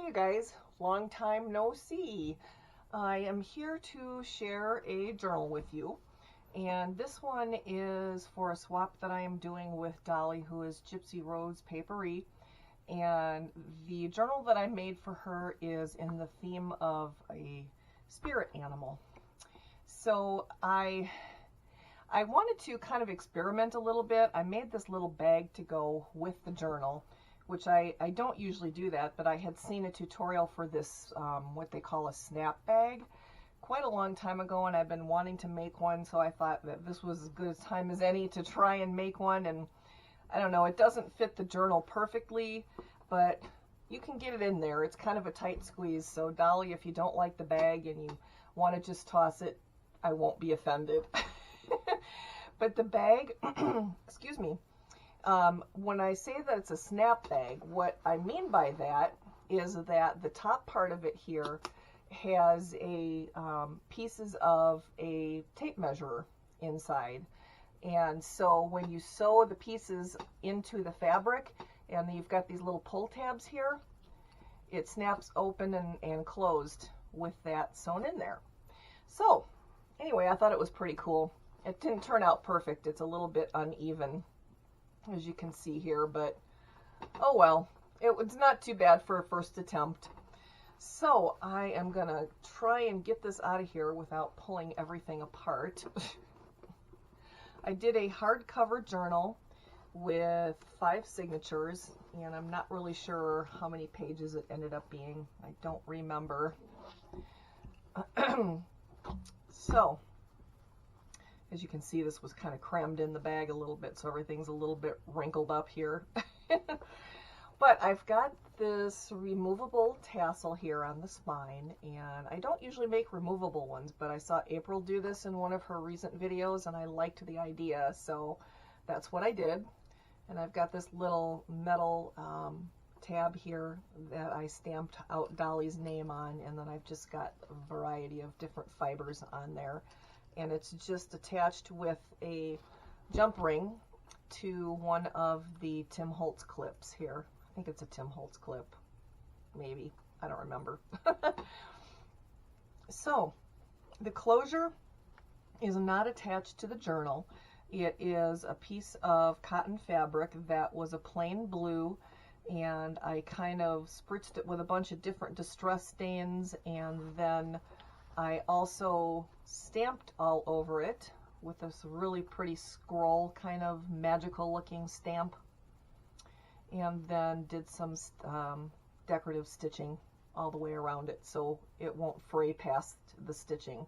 you guys, long time no see. I am here to share a journal with you, and this one is for a swap that I am doing with Dolly, who is Gypsy Rose Papery, and the journal that I made for her is in the theme of a spirit animal. So I wanted to kind of experiment a little bit. I made this little bag to go with the journal, which I don't usually do that, but I had seen a tutorial for this, what they call a snap bag, quite a long time ago, and I've been wanting to make one, so I thought that this was as good a time as any to try and make one. And I don't know, it doesn't fit the journal perfectly, but you can get it in there. It's kind of a tight squeeze, so Dolly, if you don't like the bag and you want to just toss it, I won't be offended. But the bag, excuse me, when I say that it's a snap bag, what I mean by that is that the top part of it here has a pieces of a tape measure inside. And so when you sew the pieces into the fabric, and you've got these little pull tabs here, it snaps open and closed with that sewn in there. So anyway, I thought it was pretty cool. It didn't turn out perfect. It's a little bit uneven, as you can see here, but oh well, it was not too bad for a first attempt. So I am gonna try and get this out of here without pulling everything apart. I did a hardcover journal with 5 signatures, and I'm not really sure how many pages it ended up being. I don't remember. So as you can see, this was kind of crammed in the bag a little bit, so everything's a little bit wrinkled up here. But I've got this removable tassel here on the spine, and I don't usually make removable ones, but I saw April do this in one of her recent videos, and I liked the idea, so that's what I did. And I've got this little metal tab here that I stamped out Dolly's name on, and then I've just got a variety of different fibers on there. And it's just attached with a jump ring to one of the Tim Holtz clips here. I think it's a Tim Holtz clip, maybe. I don't remember. So the closure is not attached to the journal. It is a piece of cotton fabric that was a plain blue, and I kind of spritzed it with a bunch of different distress stains, and then I also stamped all over it with this really pretty scroll, kind of magical looking stamp, and then did some decorative stitching all the way around it so it won't fray past the stitching.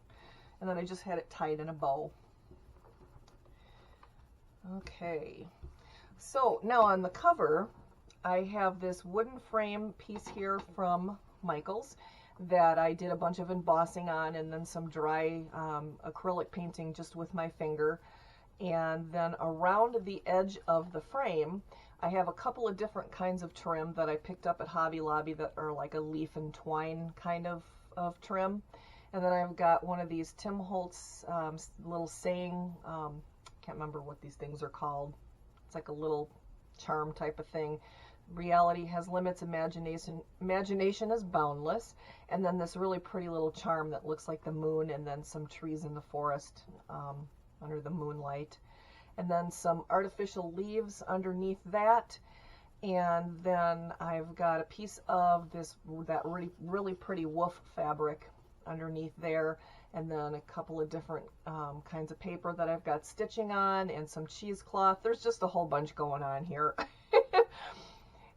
And then I just had it tied in a bow. Okay, so now on the cover I have this wooden frame piece here from Michael's that I did a bunch of embossing on, and then some dry acrylic painting just with my finger. And then around the edge of the frame I have a couple of different kinds of trim that I picked up at Hobby Lobby that are like a leaf and twine kind of trim. And then I've got one of these Tim Holtz little saying, can't remember what these things are called. It's like a little charm type of thing. Reality has limits, imagination is boundless. And then this really pretty little charm that looks like the moon, and then some trees in the forest under the moonlight. And then some artificial leaves underneath that. And then I've got a piece of that really pretty woof fabric underneath there. And then a couple of different kinds of paper that I've got stitching on, and some cheesecloth. There's just a whole bunch going on here.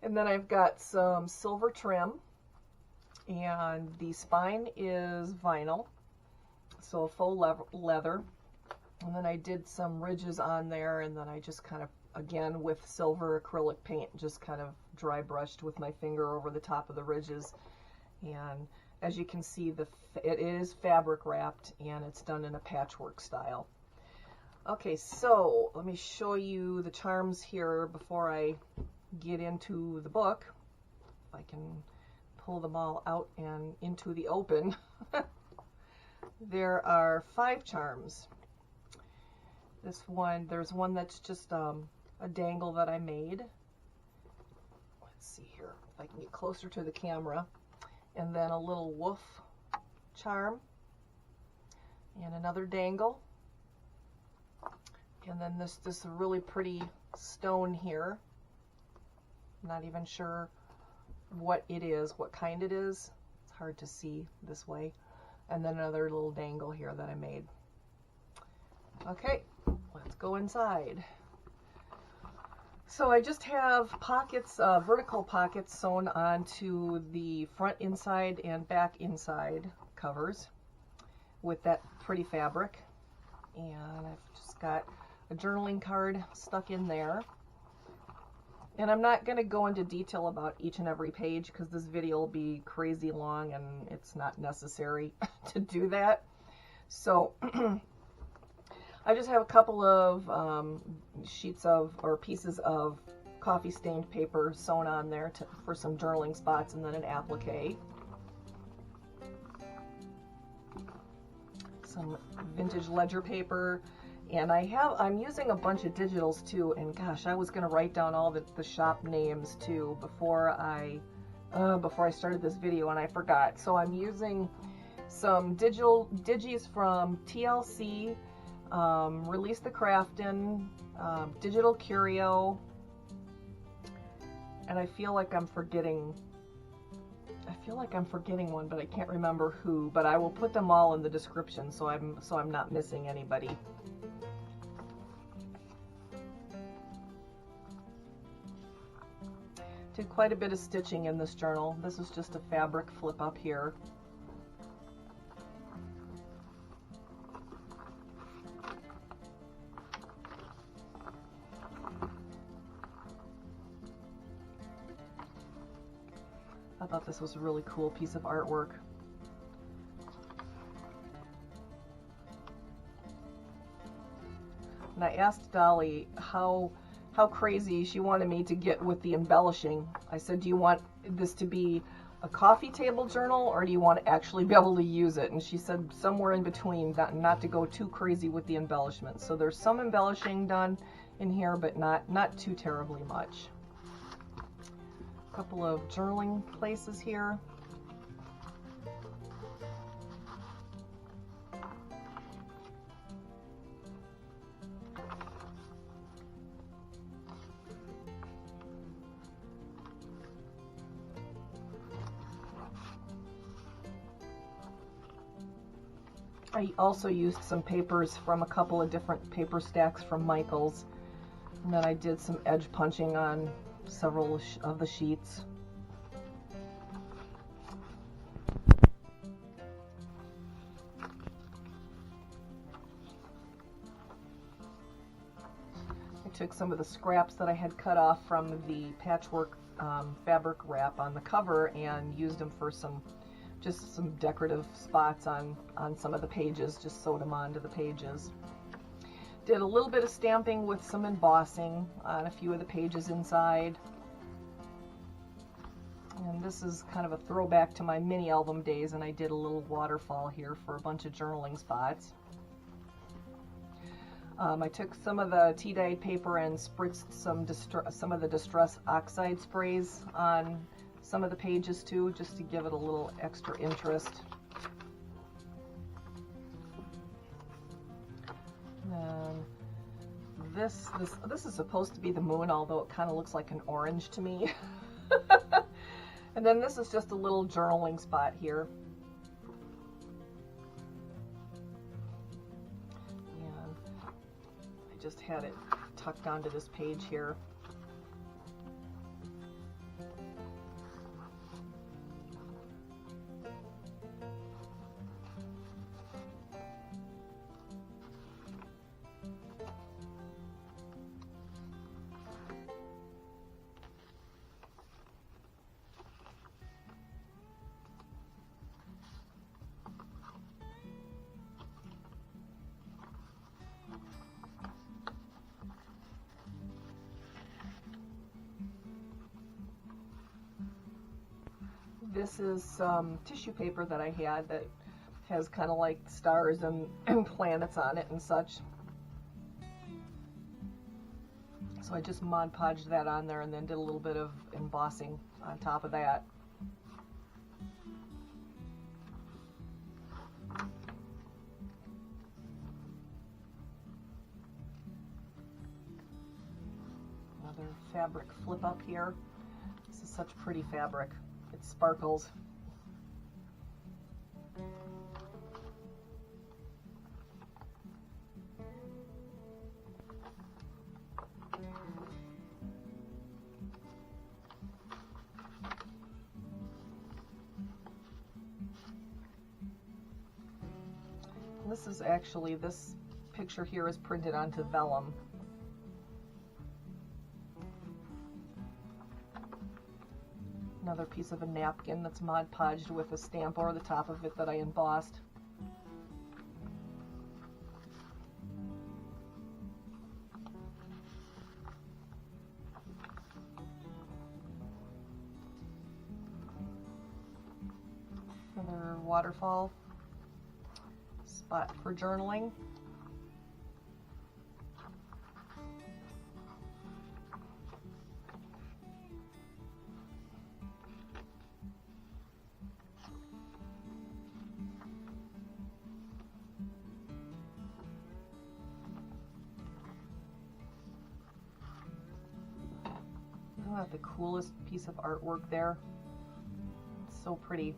And then I've got some silver trim, and the spine is vinyl, so faux leather. And then I did some ridges on there, and then I just kind of, again with silver acrylic paint, just kind of dry brushed with my finger over the top of the ridges. And as you can see, it is fabric wrapped, and it's done in a patchwork style. Okay, so let me show you the charms here before I get into the book. If I can pull them all out and into the open. There are 5 charms. This one, there's one that's just a dangle that I made. Let's see here if I can get closer to the camera. and then a little wolf charm, and another dangle, and then this really pretty stone here. I'm not even sure what it is, what kind it is. It's hard to see this way. And then another little dangle here that I made. Okay, let's go inside. So I just have pockets, vertical pockets sewn onto the front inside and back inside covers with that pretty fabric. And I've just got a journaling card stuck in there. And I'm not going to go into detail about each and every page because this video will be crazy long and it's not necessary to do that. So I just have a couple of sheets of, or pieces of coffee stained paper sewn on there for some journaling spots, and then an applique. Some vintage ledger paper. And I'm using a bunch of digitals too, and gosh, I was going to write down all the shop names too before I started this video, and I forgot. So I'm using some digis from TLC, ReleasetheCraftin, DigitalCurio, and I feel like I'm forgetting one, but I can't remember who. But I will put them all in the description so I'm not missing anybody. Did quite a bit of stitching in this journal. This is just a fabric flip up here. I thought this was a really cool piece of artwork. And I asked Dolly how crazy she wanted me to get with the embellishing. I said, do you want this to be a coffee table journal, or do you want to actually be able to use it? And she said somewhere in between, not to go too crazy with the embellishment. So there's some embellishing done in here, but not too terribly much. A couple of journaling places here. I also used some papers from a couple of different paper stacks from Michael's, and then I did some edge punching on several of the sheets. I took some of the scraps that I had cut off from the patchwork fabric wrap on the cover and used them for just some decorative spots on some of the pages, just sewed them onto the pages. Did a little bit of stamping with some embossing on a few of the pages inside. And this is kind of a throwback to my mini album days, and I did a little waterfall here for a bunch of journaling spots. I took some of the tea-dyed paper and spritzed some of the Distress Oxide sprays on some of the pages too, just to give it a little extra interest. And this is supposed to be the moon, although it kind of looks like an orange to me. And then this is just a little journaling spot here. And I just had it tucked onto this page here. This is some tissue paper that I had that has kind of like stars and planets on it and such. So I just Mod Podged that on there and then did a little bit of embossing on top of that. Another fabric flip up here. This is such pretty fabric. It sparkles. This is actually, this picture here is printed onto vellum. Another piece of a napkin that's Mod Podged with a stamp over the top of it that I embossed. Another waterfall spot for journaling. Isn't that the coolest piece of artwork there? It's so pretty.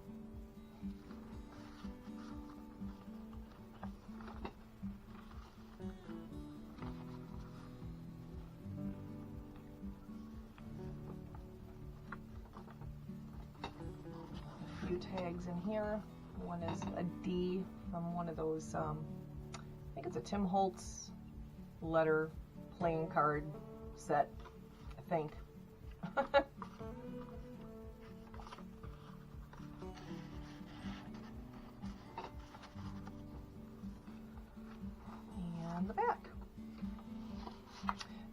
A few tags in here. One is a D from one of those, I think it's a Tim Holtz letter playing card set, I think. And the back.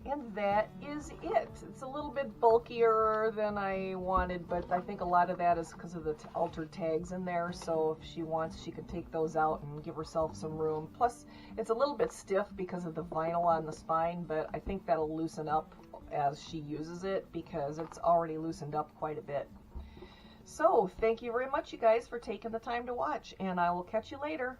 And that is it. It's a little bit bulkier than I wanted, but I think a lot of that is because of the altered tags in there, so if she wants, she could take those out and give herself some room. Plus, it's a little bit stiff because of the vinyl on the spine, but I think that'll loosen up as she uses it because it's already loosened up quite a bit. So, thank you very much, you guys, for taking the time to watch, and I will catch you later.